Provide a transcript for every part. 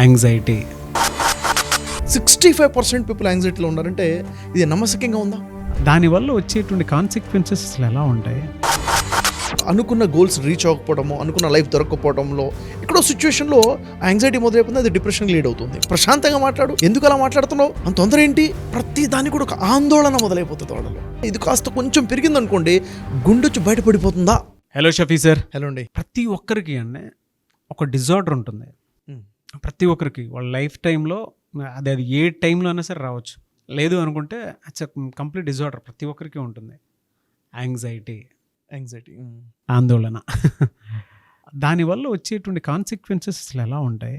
Anxiety. 65% people యాంగ్జైటీలో ఉన్నారంటే ఇది నమ్మశక్యంగా ఉందా? దానివల్ల వచ్చేటువంటి కాన్సిక్వెన్సెస్ అసలు ఎలా ఉంటాయి? అనుకున్న గోల్స్ రీచ్ అవ్వకపోవడము, అనుకున్న లైఫ్ దొరకకపోవడంలో ఎక్కడో సిచ్యువేషన్లో యాంగ్జైటీ మొదలైపోతుంది, అది డిప్రెషన్ లీడ్ అవుతుంది. ప్రశాంతంగా మాట్లాడు, ఎందుకు అలా మాట్లాడుతున్నావు, అంత తొందర ఏంటి, ప్రతి దానికి కూడా ఒక ఆందోళన మొదలైపోతుంది వాళ్ళలో. ఇది కాస్త కొంచెం పెరిగిందనుకోండి, గుండొచ్చి బయటపడిపోతుందా. Hello Shafi sir. హలో అండి. ప్రతి ఒక్కరికి అండి ఒక డిజార్డర్ ఉంటుంది. ప్రతి ఒక్కరికి వాళ్ళ లైఫ్ టైంలో అది ఏ టైంలో అయినా సరే రావచ్చు. లేదు అనుకుంటే ఇట్స్ కంప్లీట్ డిజార్డర్ ప్రతి ఒక్కరికి ఉంటుంది. యాంగ్జైటీ, ఆందోళన. దానివల్ల వచ్చేటువంటి కాన్సిక్వెన్సెస్ అసలు ఎలా ఉంటాయి?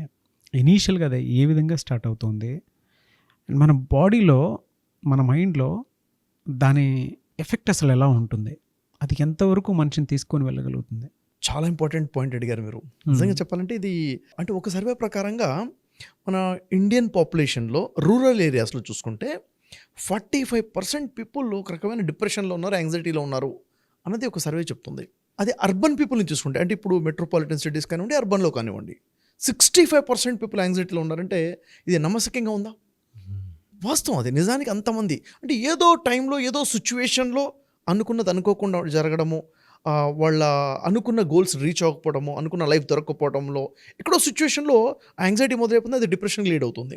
ఇనీషియల్గా అది ఏ విధంగా స్టార్ట్ అవుతుంది, మన బాడీలో, మన మైండ్లో దాని ఎఫెక్ట్ అసలు ఎలా ఉంటుంది, అది ఎంతవరకు మనిషిని తీసుకొని వెళ్ళగలుగుతుంది? చాలా ఇంపార్టెంట్ పాయింట్ అడిగారు మీరు. నిజంగా చెప్పాలంటే ఇది అంటే ఒక సర్వే ప్రకారంగా మన ఇండియన్ పాపులేషన్లో రూరల్ ఏరియాస్లో చూసుకుంటే 45% పీపుల్ ఒక రకమైన డిప్రెషన్లో ఉన్నారు, యాంగ్జైటీలో ఉన్నారు అన్నది ఒక సర్వే చెప్తుంది. అది అర్బన్ పీపుల్ని చూసుకుంటే, అంటే ఇప్పుడు మెట్రోపాలిటన్ సిటీస్ కానివ్వండి, అర్బన్లో కానివ్వండి, 65% పీపుల్ యాంగ్జైటీలో ఉన్నారంటే ఇది నమ్మశక్యంగా ఉందా? వాస్తవం. అది నిజానికి అంతమంది అంటే ఏదో టైంలో ఏదో సిచ్యువేషన్లో అనుకున్నది అనుకోకుండా జరగడము, వాళ్ళ అనుకున్న గోల్స్ రీచ్ అవ్వకపోవడము, అనుకున్న లైఫ్ దొరకకపోవడంలో ఎక్కడో సిచ్యువేషన్లో యాంగ్జైటీ మొదలైపోతుంది, అది డిప్రెషన్ లీడ్ అవుతుంది.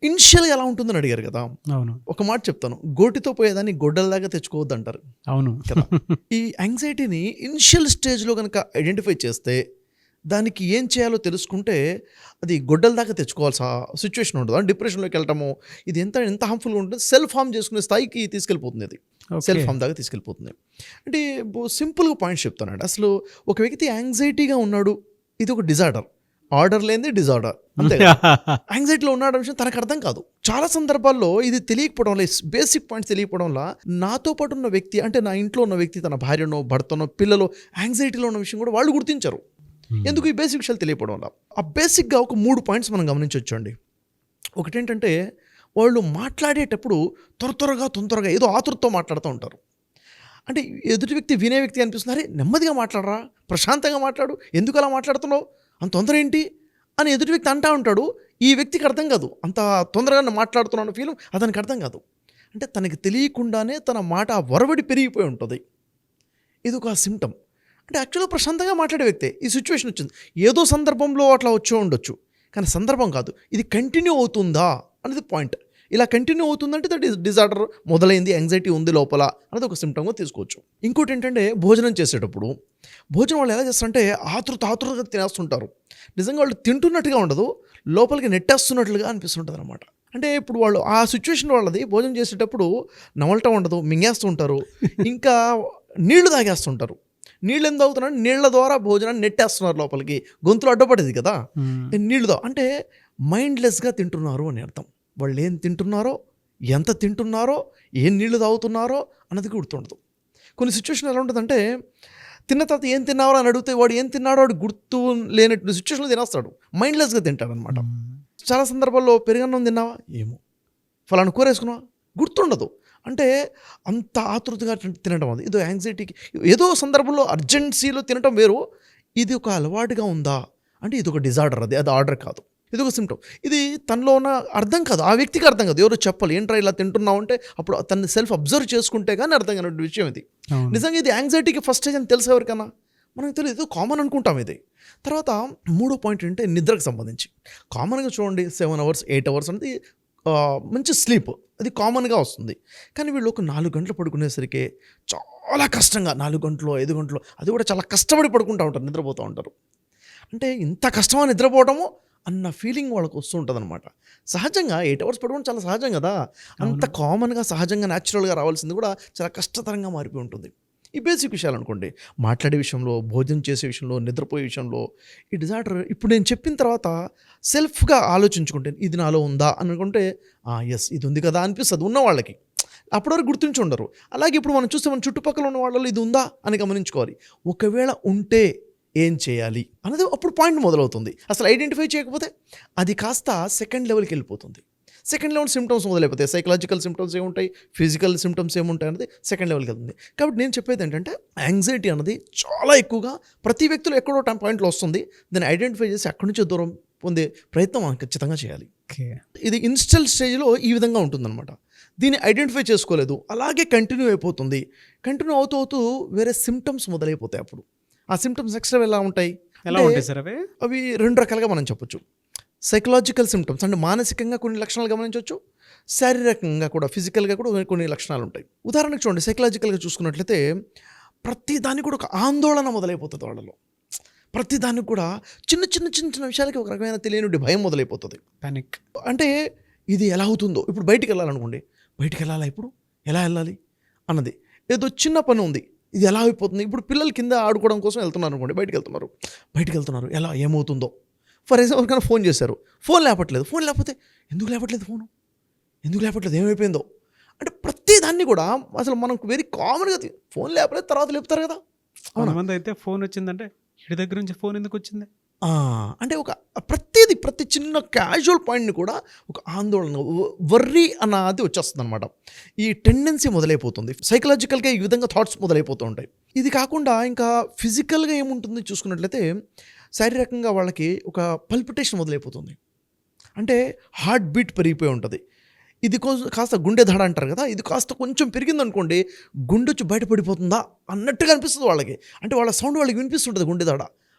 ఇనిషియల్గా ఎలా ఉంటుందని అడిగారు కదా. అవును. ఒక మాట చెప్తాను, గోటితో పోయేదాన్ని గొడ్డలదాకా తెచ్చుకోవద్దు అంటారు. అవును కదా. ఈ యాంగ్జైటీని ఇనిషియల్ స్టేజ్లో కనుక ఐడెంటిఫై చేస్తే, దానికి ఏం చేయాలో తెలుసుకుంటే అది గొడ్డల దాకా తెచ్చుకోవాల్సిన సిచ్యువేషన్ ఉండదు. డిప్రెషన్లోకి వెళ్ళటము, ఇది ఎంత హార్మ్ఫుల్గా ఉంటుంది, సెల్ఫ్ హార్మ్ చేసుకునే స్థాయికి తీసుకెళ్ళిపోతుంది. అది సెల్ఫ్ హార్మ్ దాకా తీసుకెళ్ళిపోతుంది. అంటే సింపుల్గా పాయింట్స్ చెప్తానండి. అసలు ఒక వ్యక్తి యాంగ్జైటీగా ఉన్నాడు, ఇది ఒక డిజార్డర్. ఆర్డర్ లేనిది డిజార్డర్, అంతే. యాంగ్జైటీలో ఉన్నాడు విషయం తనకు అర్థం కాదు. చాలా సందర్భాల్లో ఇది తెలియకపోవడం వల్ల, బేసిక్ పాయింట్స్ తెలియకపోవడం వల్ల, నాతో పాటు ఉన్న వ్యక్తి, అంటే నా ఇంట్లో ఉన్న వ్యక్తి, తన భార్యనో భర్తనో పిల్లలు యాంగ్జైటీలో ఉన్న విషయం కూడా వాళ్ళు గుర్తించరు. ఎందుకు? ఈ బేసిక్ విషయాలు తెలియకపోవడం వల్ల. ఆ బేసిక్గా ఒక 3 పాయింట్స్ మనం గమనించవచ్చు అండి. ఒకటేంటంటే, వాళ్ళు మాట్లాడేటప్పుడు తొందరగా ఏదో ఆతృతతో మాట్లాడుతూ ఉంటారు. అంటే ఎదుటి వ్యక్తి వినే వ్యక్తి అనిపిస్తుంది, అరే నెమ్మదిగా మాట్లాడరా, ప్రశాంతంగా మాట్లాడు, ఎందుకు అలా మాట్లాడుతున్నావు, అంత తొందర ఏంటి అని ఎదుటి వ్యక్తి అంటూ ఉంటాడు. ఈ వ్యక్తికి అర్థం కాదు, అంత తొందరగా మాట్లాడుతున్నాను ఫీలింగ్ అతనికి అర్థం కాదు. అంటే తనకి తెలియకుండానే తన మాట వరవడి పెరిగిపోయి ఉంటుంది. ఇది ఒక సిమ్టమ్. అంటే యాక్చువల్గా ప్రశాంతంగా మాట్లాడే వ్యక్తే ఈ సిచ్యువేషన్ వచ్చింది, ఏదో సందర్భంలో అట్లా వచ్చి ఉండొచ్చు, కానీ సందర్భం కాదు. ఇది కంటిన్యూ అవుతుందా అనేది పాయింట్. ఇలా కంటిన్యూ అవుతుందంటే దట్ ఈస్ డిజార్డర్ మొదలైంది, యాంగ్జైటీ ఉంది లోపల అనేది ఒక సిమ్టమ్గా తీసుకోవచ్చు. ఇంకోటి ఏంటంటే, భోజనం చేసేటప్పుడు భోజనం వాళ్ళు ఎలా చేస్తారంటే ఆతృతగా తినేస్తుంటారు. నిజంగా వాళ్ళు తింటున్నట్టుగా ఉండదు, లోపలికి నెట్టేస్తున్నట్లుగా అనిపిస్తుంటుంది అనమాట. అంటే ఇప్పుడు వాళ్ళు ఆ సిచ్యువేషన్ వాళ్ళది, భోజనం చేసేటప్పుడు నవలటం ఉండదు, మింగేస్తూ ఉంటారు, ఇంకా నీళ్లు తాగేస్తుంటారు. నీళ్ళు ఎందుకు తాగుతున్నారు? నీళ్ల ద్వారా భోజనాన్ని నెట్టేస్తున్నారు లోపలికి, గొంతులో అడ్డపడేది కదా. నీళ్ళుతో అంటే మైండ్లెస్గా తింటున్నారు అని అర్థం. వాళ్ళు ఏం తింటున్నారో, ఎంత తింటున్నారో, ఏం నీళ్లు తాగుతున్నారో అన్నది గుర్తుండదు. కొన్ని సిచ్యువేషన్ ఎలా ఉంటుందంటే, తిన్న తర్వాత ఏం తిన్నారో అని అడిగితే వాడు ఏం తిన్నాడో వాడు గుర్తు లేనట్టు సిచ్యువేషన్లో తినేస్తాడు, మైండ్లెస్గా తింటాడు అనమాట. చాలా సందర్భాల్లో పెరుగన్నం తిన్నావా, ఏమో, ఫలానా కూర వేసుకున్నావా, గుర్తుండదు. అంటే అంత ఆతృతగా తినడం, అది ఏదో యాంగ్జైటీకి, ఏదో సందర్భంలో అర్జెన్సీలో తినటం వేరు. ఇది ఒక అలవాటుగా ఉందా అంటే ఇది ఒక డిజార్డర్, అది ఆర్డర్ కాదు, ఇది ఒక సిమ్టమ్. ఇది తనలో ఉన్న అర్థం కాదు, ఆ వ్యక్తికి అర్థం కాదు, ఎవరో చెప్పాలి ఏంట్రా ఇలా తింటున్నావు అంటే అప్పుడు తనని సెల్ఫ్ అబ్జర్వ్ చేసుకుంటే కానీ అర్థం కాని విషయం ఇది. నిజంగా ఇది యాంగ్జైటీకి ఫస్ట్ స్టేజ్ అని తెలిసే ఎవరికన్నా, మనకు తెలియదు, కామన్ అనుకుంటాం ఇది. తర్వాత 3వ పాయింట్ ఏంటంటే నిద్రకు సంబంధించి. కామన్గా చూడండి 7 hours 8 hours అనేది మంచి స్లీప్, అది కామన్గా వస్తుంది. కానీ వీళ్ళు ఒక 4 గంటలు పడుకునేసరికి చాలా కష్టంగా 4 గంటలు 5 గంటలు, అది కూడా చాలా కష్టపడి పడుకుంటూ ఉంటారు, నిద్రపోతూ ఉంటారు. అంటే ఇంత కష్టమా నిద్రపోవడము అన్న ఫీలింగ్ వాళ్ళకు వస్తూ ఉంటుంది అనమాట. సహజంగా 8 hours పడుకోవడం చాలా సహజం కదా, అంత కామన్గా సహజంగా న్యాచురల్గా రావాల్సింది కూడా చాలా కష్టతరంగా మారిపోయి ఉంటుంది. ఈ బేసిక్ విషయాలు అనుకోండి, మాట్లాడే విషయంలో, భోజనం చేసే విషయంలో, నిద్రపోయే విషయంలో, ఈ డిజార్డర్ ఇప్పుడు నేను చెప్పిన తర్వాత సెల్ఫ్గా ఆలోచించుకుంటే ఇది నాలో ఉందా అనుకుంటే ఎస్ ఇది ఉంది కదా అనిపిస్తుంది ఉన్న వాళ్ళకి, అప్పటివరకు గుర్తించి ఉండరు. అలాగే ఇప్పుడు మనం చూస్తే మన చుట్టుపక్కల ఉన్న వాళ్ళలో ఇది ఉందా అని గమనించుకోవాలి. ఒకవేళ ఉంటే ఏం చేయాలి అనేది అప్పుడు పాయింట్ మొదలవుతుంది. అసలు ఐడెంటిఫై చేయకపోతే అది కాస్త సెకండ్ లెవెల్కి వెళ్ళిపోతుంది. సెకండ్ లెవెల్ సిమ్టమ్స్ మొదలైపోతాయి, సైకలాజికల్ సిమ్టమ్స్ ఏముంటాయి, ఫిజికల్ సిమ్టమ్స్ ఏముంటాయి అనేది సెకండ్ లెవెల్కి వెళ్తుంది. కాబట్టి నేను చెప్పేది ఏంటంటే, యాంగ్జైటీ అనేది చాలా ఎక్కువగా ప్రతి వ్యక్తిలో ఎక్కడో పాయింట్లో వస్తుంది, దాన్ని ఐడెంటిఫై చేసి అక్కడి నుంచి దూరం పొందే ప్రయత్నం మనం ఖచ్చితంగా చేయాలి. ఓకే. ఇది ఇన్స్టల్ స్టేజ్లో ఈ విధంగా ఉంటుందన్నమాట. దీన్ని ఐడెంటిఫై చేసుకోలేదు, అలాగే కంటిన్యూ అయిపోతుంది. కంటిన్యూ అవుతూ అవుతూ వేరే సిమ్టమ్స్ మొదలైపోతాయి. అప్పుడు ఆ సిమ్టమ్స్ నెక్స్ట్ ఎలా ఉంటాయి ఎలా అంటే, ఉంటాయి సార్ అవి? అవి 2 రకాలుగా మనం చెప్పొచ్చు. సైకలాజికల్ సిమ్టమ్స్ అంటే మానసికంగా కొన్ని లక్షణాలు గమనించవచ్చు, శారీరకంగా కూడా ఫిజికల్గా కూడా కొన్ని లక్షణాలు ఉంటాయి. ఉదాహరణకు చూడండి, సైకలాజికల్గా చూసుకున్నట్లయితే ప్రతి దానికి కూడా ఒక ఆందోళన మొదలైపోతుంది వాళ్ళలో. ప్రతి దానికి కూడా చిన్న చిన్న చిన్న చిన్న విషయాలకి ఒక రకమైన తెలియని భయం మొదలైపోతుంది. పానిక్. అంటే ఇది ఎలా అవుతుందో, ఇప్పుడు బయటికి వెళ్ళాలనుకోండి, బయటికి వెళ్ళాలా, ఇప్పుడు ఎలా వెళ్ళాలి అన్నది, ఏదో చిన్న పని ఉంది, ఇది ఎలా అయిపోతుంది. ఇప్పుడు పిల్లలు కింద ఆడుకోవడం కోసం వెళ్తున్నారు అనుకోండి, బయటికి వెళ్తున్నారు ఎలా ఏమవుతుందో. ఫర్ ఎగ్జాంపుల్ ఎవరికైనా ఫోన్ చేశారు, ఫోన్ లేకపోతే ఎందుకు లేపట్లేదు ఏమైపోయిందో. అంటే ప్రతి దాన్ని కూడా అసలు మనకు వెరీ కామన్గా ఫోన్ లేపలేదు తర్వాత లేపుతారు కదా. కొంతమంది అయితే ఫోన్ వచ్చిందంటే ఇడి దగ్గర నుంచి ఫోన్ ఎందుకు వచ్చింది. అంటే ఒక ప్రతి చిన్న క్యాజువల్ పాయింట్ని కూడా ఒక ఆందోళన, వర్రీ అన్నది వచ్చేస్తుంది అనమాట. ఈ టెండెన్సీ మొదలైపోతుంది. సైకలాజికల్గా ఈ విధంగా థాట్స్ మొదలైపోతూ ఉంటాయి. ఇది కాకుండా ఇంకా ఫిజికల్గా ఏముంటుంది చూసుకున్నట్లయితే, శారీరకంగా వాళ్ళకి ఒక పల్పిటేషన్ మొదలైపోతుంది. అంటే హార్ట్ బీట్ పెరిగిపోయి ఉంటుంది. ఇది కాస్త గుండె దడ అంటారు కదా, ఇది కాస్త కొంచెం పెరిగిందనుకోండి, గుండె వచ్చి బయటపడిపోతుందా అన్నట్టుగా అనిపిస్తుంది వాళ్ళకి. అంటే వాళ్ళ సౌండ్ వాళ్ళకి వినిపిస్తుంటుంది, గుండె దడ.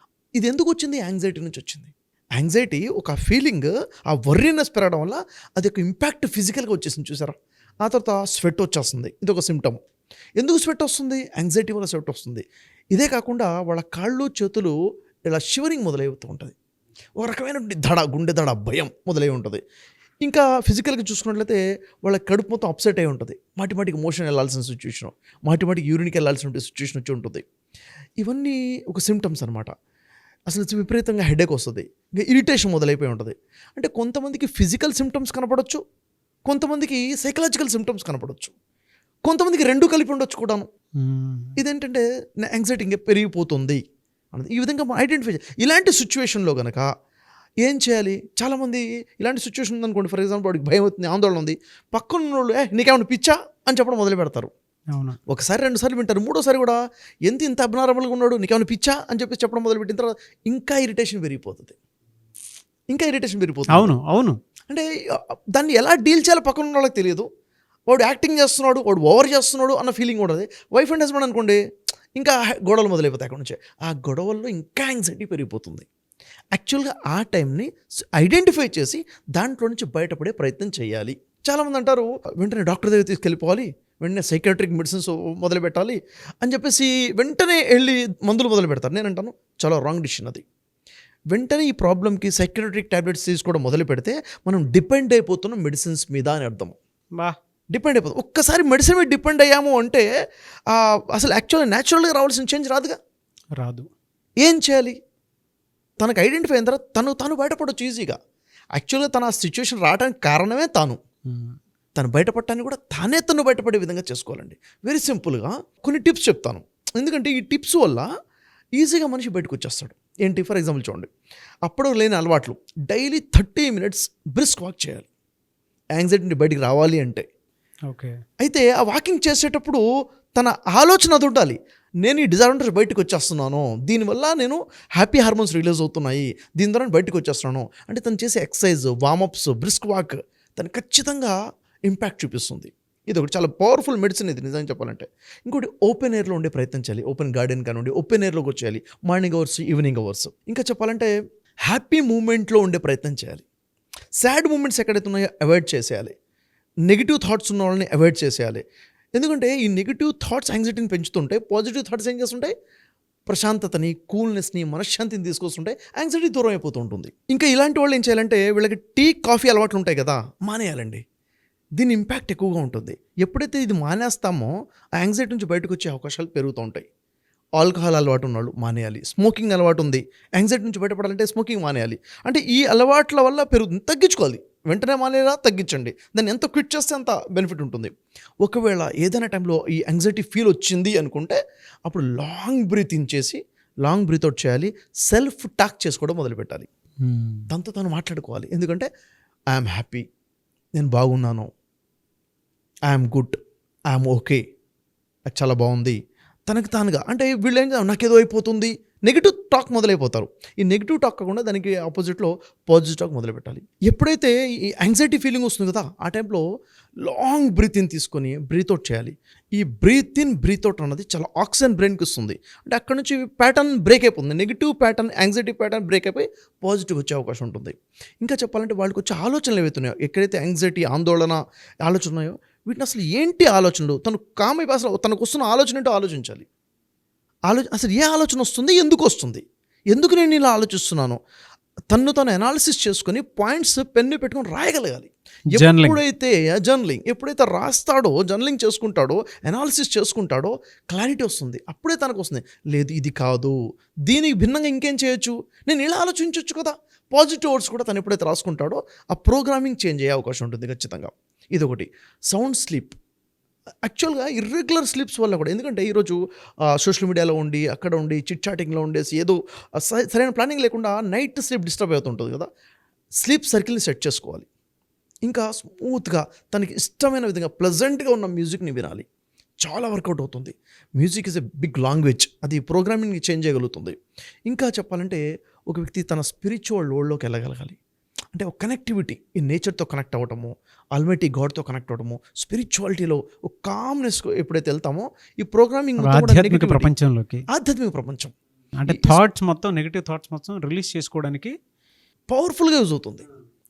ఇది ఎందుకు వచ్చింది? యాంగ్జైటీ నుంచి వచ్చింది. యాంగ్జైటీ ఒక ఫీలింగ్, ఆ వర్రీనెస్ పెరగడం వల్ల అది ఒక ఇంపాక్ట్ ఫిజికల్గా వచ్చేసింది చూసారా. ఆ తర్వాత స్వెట్ వచ్చేస్తుంది, ఇది ఒక సిమ్టమ్. ఎందుకు స్వెట్ వస్తుంది? యాంగ్జైటీ వల్ల స్వెట్ వస్తుంది. ఇదే కాకుండా వాళ్ళ కాళ్ళు చేతులు ఇలా షివరింగ్ మొదలవుతూ ఉంటుంది. ఒక రకమైన గుండె దడ, భయం మొదలై ఉంటుంది. ఇంకా ఫిజికల్గా చూసుకున్నట్లయితే వాళ్ళ కడుపు మొత్తం అప్సెట్ అయి ఉంటుంది. మాటిమాటికి మోషన్ వెళ్ళాల్సిన సిచ్యువేషన్, మాటిమాటికి యూరిన్కి వెళ్ళాల్సిన సిచ్యువేషన్ వచ్చి ఉంటుంది. ఇవన్నీ ఒక సిమ్టమ్స్ అనమాట. అసలు విపరీతంగా హెడేక్ వస్తుంది, ఇంకా ఇరిటేషన్ మొదలైపోయి ఉంటుంది. అంటే కొంతమందికి ఫిజికల్ సిమ్టమ్స్ కనపడవచ్చు, కొంతమందికి సైకలాజికల్ సిమ్టమ్స్ కనపడవచ్చు, కొంతమందికి రెండు కలిపి ఉండొచ్చు కూడాను. ఇదేంటంటే యాంగ్జైటీ ఇంకా పెరిగిపోతుంది అన్నది. ఈ విధంగా ఐడెంటిఫై ఇలాంటి సిచ్యువేషన్లో కనుక ఏం చేయాలి? చాలామంది ఇలాంటి సిచ్యువేషన్ ఉందనుకోండి, ఫర్ ఎగ్జాంపుల్ వాడికి భయం అవుతుంది, ఆందోళన ఉంది, పక్కన ఉన్న వాళ్ళు నీకేమైనా పిచ్చా అని చెప్పడం మొదలు పెడతారు. అవునా? ఒకసారి 2 సార్లు వింటారు, 3వ సారి కూడా ఇంత అబ్నార్మల్గా ఉన్నాడు, నీకేమైనా పిచ్చా అని చెప్పి చెప్పడం మొదలుపెట్టిన తర్వాత ఇంకా ఇరిటేషన్ పెరిగిపోతుంది. అవును. అంటే దాన్ని ఎలా డీల్ చేయాలో పక్కన ఉన్న వాళ్ళకి తెలియదు. వాడు యాక్టింగ్ చేస్తున్నాడు, వాడు ఓవర్ చేస్తున్నాడు అన్న ఫీలింగ్ ఉంటుంది. వైఫ్ అండ్ హస్బెండ్ అనుకోండి, ఇంకా గొడవలు మొదలైపోతాయి. అక్కడ నుంచి ఆ గొడవల్లో ఇంకా యాంగ్జైటీ పెరిగిపోతుంది. యాక్చువల్గా ఆ టైంని ఐడెంటిఫై చేసి దాంట్లో నుంచి బయటపడే ప్రయత్నం చేయాలి. చాలామంది అంటారు వెంటనే డాక్టర్ దగ్గర తీసుకెళ్ళిపోవాలి, వెంటనే సైకాట్రిక్ మెడిసిన్స్ మొదలు పెట్టాలి అని చెప్పేసి వెంటనే వెళ్ళి మందులు మొదలు పెడతారు. నేను అంటాను చాలా రాంగ్ డిసిషన్ అది. వెంటనే ఈ ప్రాబ్లమ్కి సైకాట్రిక్ టాబ్లెట్స్ తీసుకోవడం మొదలు పెడితే మనం డిపెండ్ అయిపోతున్నాం మెడిసిన్స్ మీద అని అర్థం. డిపెండ్ అయిపోతుంది. ఒక్కసారి మెడిసిన్ మీద డిపెండ్ అయ్యాము అంటే అసలు యాక్చువల్గా న్యాచురల్గా రావాల్సిన చేంజ్ రాదు. ఏం చేయాలి? తనకు ఐడెంటిఫై అయిన తర్వాత తను బయటపడవచ్చు ఈజీగా. యాక్చువల్గా తన ఆ సిచ్యువేషన్ రావడానికి కారణమే తను బయటపడటానికి కూడా తను బయటపడే విధంగా చేసుకోవాలండి. వెరీ సింపుల్గా కొన్ని టిప్స్ చెప్తాను, ఎందుకంటే ఈ టిప్స్ వల్ల ఈజీగా మనిషి బయటకు వచ్చేస్తాడు. ఏంటి? ఫర్ ఎగ్జాంపుల్ చూడండి, అప్పుడు లేని అలవాట్లు. డైలీ 30 minutes బ్రిస్క్ వాక్ చేయాలి యాంగ్జైటీ నుండి బయటికి రావాలి అంటే. ఓకే. అయితే ఆ వాకింగ్ చేసేటప్పుడు తన ఆలోచన అది ఉండాలి, నేను ఈ డిజార్డర్ బయటకు వచ్చేస్తున్నాను, దీనివల్ల నేను హ్యాపీ హార్మోన్స్ రిలీజ్ అవుతున్నాయి, దీని ద్వారా బయటకు వచ్చేస్తున్నాను అంటే తను చేసే ఎక్సర్సైజ్, వార్మప్స్, బ్రిస్క్ వాక్ తను ఖచ్చితంగా ఇంపాక్ట్ చూపిస్తుంది. ఇది ఒకటి చాలా పవర్ఫుల్ మెడిసిన్ ఇది నిజంగా చెప్పాలంటే. ఇంకోటి ఓపెన్ ఎయిర్లో ఉండే ప్రయత్నం చేయాలి. ఓపెన్ గార్డెన్ కానివ్వండి, ఓపెన్ ఎయిర్లోకి వచ్చేయాలి మార్నింగ్ అవర్స్, ఈవినింగ్ అవర్స్. ఇంకా చెప్పాలంటే హ్యాపీ మూమెంట్లో ఉండే ప్రయత్నం చేయాలి. సాడ్ మూమెంట్స్ ఎక్కడైతే ఉన్నాయో అవాయిడ్ చేసేయాలి. నెగిటివ్ థాట్స్ ఉన్న వాళ్ళని అవాయిడ్ చేసేయాలి. ఎందుకంటే ఈ నెగిటివ్ థాట్స్ యాంగ్జైటీని పెంచుతుంటాయి, పాజిటివ్ థాట్స్ ఏం చేస్తుంటాయి? ప్రశాంతతని, కూల్నెస్ని, మనశ్శాంతిని తీసుకొస్తుంటాయి, యాంగ్జైటీ దూరం అయిపోతూ ఉంటుంది. ఇంకా ఇలాంటి వాళ్ళు ఏం చేయాలంటే వీళ్ళకి టీ, కాఫీ అలవాట్లు ఉంటాయి కదా, మానేయాలండి. దీని ఇంపాక్ట్ ఎక్కువగా ఉంటుంది. ఎప్పుడైతే ఇది మానేస్తామో ఆ యాంగ్జైటీ నుంచి బయటకు వచ్చే అవకాశాలు పెరుగుతూ ఉంటాయి. ఆల్కహాల్ అలవాటు ఉన్నవాళ్ళు మానేయాలి. స్మోకింగ్ అలవాటు ఉంది, యాంగ్జైటీ నుంచి బయటపడాలంటే స్మోకింగ్ మానేయాలి. అంటే ఈ అలవాట్ల వల్ల పెరుగుతుంది, తగ్గించుకోవాలి. వెంటనే మానేలా తగ్గించండి, దాన్ని ఎంత క్విట్ చేస్తే అంత బెనిఫిట్ ఉంటుంది. ఒకవేళ ఏదైనా టైంలో ఈ యాంగ్జైటీ ఫీల్ వచ్చింది అనుకుంటే అప్పుడు లాంగ్ బ్రీత్ ఇన్ చేసి లాంగ్ బ్రీత్ అవుట్ చేయాలి. సెల్ఫ్ టాక్ చేసుకోవడం మొదలుపెట్టాలి. తనతో తను మాట్లాడుకోవాలి. ఎందుకంటే ఐఎమ్ హ్యాపీ, నేను బాగున్నాను, ఐఎమ్ గుడ్, ఐఎమ్ ఓకే, అది చాలా బాగుంది. తనకు తానుగా అంటే వీళ్ళు ఏం నాకేదో అయిపోతుంది, నెగిటివ్ టాక్ మొదలైపోతారు. ఈ నెగిటివ్ టాక్ కాకుండా దానికి ఆపోజిట్లో పాజిటివ్ టాక్ మొదలు పెట్టాలి. ఎప్పుడైతే ఈ యాంగ్జైటీ ఫీలింగ్ వస్తుంది కదా, ఆ టైంలో లాంగ్ బ్రీత్ ఇన్ తీసుకొని బ్రీత్ అవుట్ చేయాలి. ఈ బ్రీత్ ఇన్ బ్రీత్ అవుట్ అన్నది చాలా ఆక్సిజన్ బ్రెయిన్కి ఇస్తుంది. అంటే అక్కడ నుంచి ప్యాటర్న్ బ్రేక్ అయిపోతుంది. Negative pattern, anxiety pattern break అయిపోయి పాజిటివ్ వచ్చే అవకాశం ఉంటుంది. ఇంకా చెప్పాలంటే వాళ్ళకి వచ్చే ఆలోచనలు ఏవైతున్నాయో, ఎక్కడైతే యాంగ్జైటీ, ఆందోళన, ఆలోచన ఉన్నాయో వీటిని అసలు ఏంటి ఆలోచనలు, తను కామ్ అయిపోయి అసలు తనకు వస్తున్న ఆలోచన ఏంటో ఆలోచించాలి. అసలు ఏ ఆలోచన వస్తుంది, ఎందుకు వస్తుంది, ఎందుకు నేను ఇలా ఆలోచిస్తున్నాను, తను అనాలిసిస్ చేసుకొని పాయింట్స్ పెన్ను పెట్టుకొని రాయగలగాలి. ఎప్పుడైతే ఎప్పుడైతే రాస్తాడో, జర్నలింగ్ చేసుకుంటాడో, అనాలిసిస్ చేసుకుంటాడో క్లారిటీ వస్తుంది. అప్పుడే తనకు వస్తుంది, లేదు ఇది కాదు, దీనికి భిన్నంగా ఇంకేం చేయొచ్చు, నేను ఇలా ఆలోచించవచ్చు కదా. పాజిటివ్ వర్డ్స్ కూడా తను ఎప్పుడైతే రాసుకుంటాడో ఆ ప్రోగ్రామింగ్ చేంజ్ అయ్యే అవకాశం ఉంటుంది ఖచ్చితంగా. ఇదొకటి. Sound sleep. యాక్చువల్గా ఇర్రెగ్యులర్ స్లీప్స్ వల్ల కూడా, ఎందుకంటే ఈరోజు సోషల్ మీడియాలో ఉండి, అక్కడ ఉండి, చిట్ చాటింగ్లో ఉండేసి ఏదో సరైన ప్లానింగ్ లేకుండా నైట్ స్లీప్ డిస్టర్బ్ అవుతుంటుంది కదా. స్లీప్ సర్కిల్ని సెట్ చేసుకోవాలి. ఇంకా స్మూత్గా తనకి ఇష్టమైన విధంగా ప్లెజెంట్గా ఉన్న మ్యూజిక్ని వినాలి. చాలా వర్కౌట్ అవుతుంది. Music is a big language, అది ప్రోగ్రామింగ్ని చేంజ్ చేయగలుగుతుంది. ఇంకా చెప్పాలంటే ఒక వ్యక్తి తన స్పిరిచువల్ వరల్డ్లోకి వెళ్ళగలగాలి. అంటే ఒక కనెక్టివిటీ, ఈ నేచర్తో కనెక్ట్ అవ్వటము, ఆల్మైటీ గాడ్తో కనెక్ట్ అవ్వటము, స్పిరిచువాలిటీలో ఒక కామ్నెస్ ఎప్పుడైతే వెళ్తామో ఈ ప్రోగ్రామింగ్ ఆధ్యాత్మిక ప్రపంచంలోకి, ఆధ్యాత్మిక ప్రపంచం అంటే థాట్స్ మొత్తం, నెగిటివ్ థాట్స్ మొత్తం రిలీజ్ చేసుకోవడానికి పవర్ఫుల్గా యూజ్ అవుతుంది.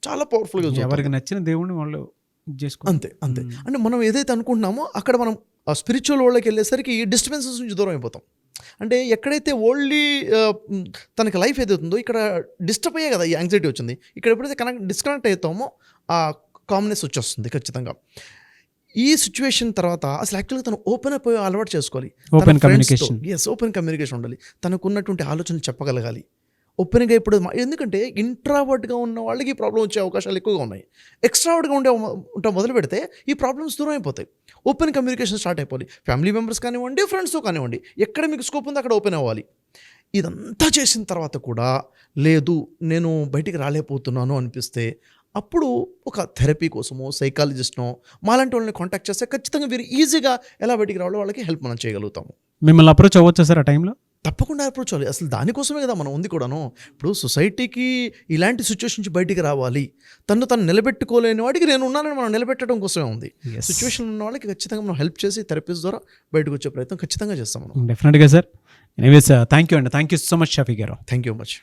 చాలా పవర్ఫుల్గా యూజ్ అవుతుంది. ఎవరికి నచ్చిన దేవుడిని వాళ్ళు చేసుకో. అంతే. అంటే మనం ఏదైతే అనుకుంటున్నామో అక్కడ మనం ఆ స్పిరిచువల్ వరల్డ్కి వెళ్ళేసరికి డిస్టర్బెన్సెస్ నుంచి దూరం అయిపోతాం. అంటే ఎక్కడైతే ఓన్లీ తనకి లైఫ్ ఏదైతుందో ఇక్కడ డిస్టర్బ్ అయ్యే కదా ఈ యాంగ్జైటీ వచ్చింది. ఇక్కడ ఎప్పుడైతే డిస్కనెక్ట్ అవుతామో ఆ కామ్నెస్ వచ్చేస్తుంది ఖచ్చితంగా. ఈ సిచ్యువేషన్ తర్వాత అసలు యాక్చువల్గా తను ఓపెన్ అయిపోయి అలవాటు చేసుకోవాలి. Open communication. ఓపెన్ కమ్యూనికేషన్ ఉండాలి. తనకున్నటువంటి ఆలోచనలు చెప్పగలగాలి ఓపెన్గా. ఇప్పుడు ఎందుకంటే ఇంట్రావర్ట్గా ఉన్న వాళ్ళకి ఈ ప్రాబ్లం వచ్చే అవకాశాలు ఎక్కువగా ఉన్నాయి. ఎక్స్ట్రావర్ట్గా ఉంటే మొదలు పెడితే ఈ ప్రాబ్లమ్స్ దూరం అయిపోతాయి. ఓపెన్ కమ్యూనికేషన్ స్టార్ట్ అయిపోవాలి. ఫ్యామిలీ మెంబర్స్ కానివ్వండి, ఫ్రెండ్స్తో కానివ్వండి, ఎక్కడ మీకు స్కోప్ ఉందో అక్కడ ఓపెన్ అవ్వాలి. ఇదంతా చేసిన తర్వాత కూడా లేదు నేను బయటికి రాలేకపోతున్నాను అనిపిస్తే అప్పుడు ఒక థెరపీ కోసమో, సైకాలజిస్ట్నో మాలాంటి వాళ్ళని కాంటాక్ట్ చేస్తే ఖచ్చితంగా వీరు ఈజీగా ఎలా బయటికి రావాలో వాళ్ళకి హెల్ప్ మనం చేయగలుగుతాము. మిమ్మల్ని అప్రోచ్ అవ్వచ్చు సార్ ఆ టైంలో? తప్పకుండా అప్రోచ్ అవ్వాలి. అసలు దానికోసమే కదా మనం ఉంది కూడాను. ఇప్పుడు సొసైటీకి ఇలాంటి సిచ్యువేషన్ నుంచి బయటికి రావాలి, తను నిలబెట్టుకోలేని వాడికి నేను ఉన్నానని మనం నిలబెట్టడం కోసమే ఉంది. సిచ్యువేషన్ ఉన్న వాళ్ళకి ఖచ్చితంగా మనం హెల్ప్ చేసి థెరపీస్ ద్వారా బయటకు వచ్చే ప్రయత్నం ఖచ్చితంగా చేస్తాం మనం. డెఫినెట్గా సార్. ఎనీవేస్ థ్యాంక్ యూ అండి. Thank you so much Shafi గారు. Thank you much.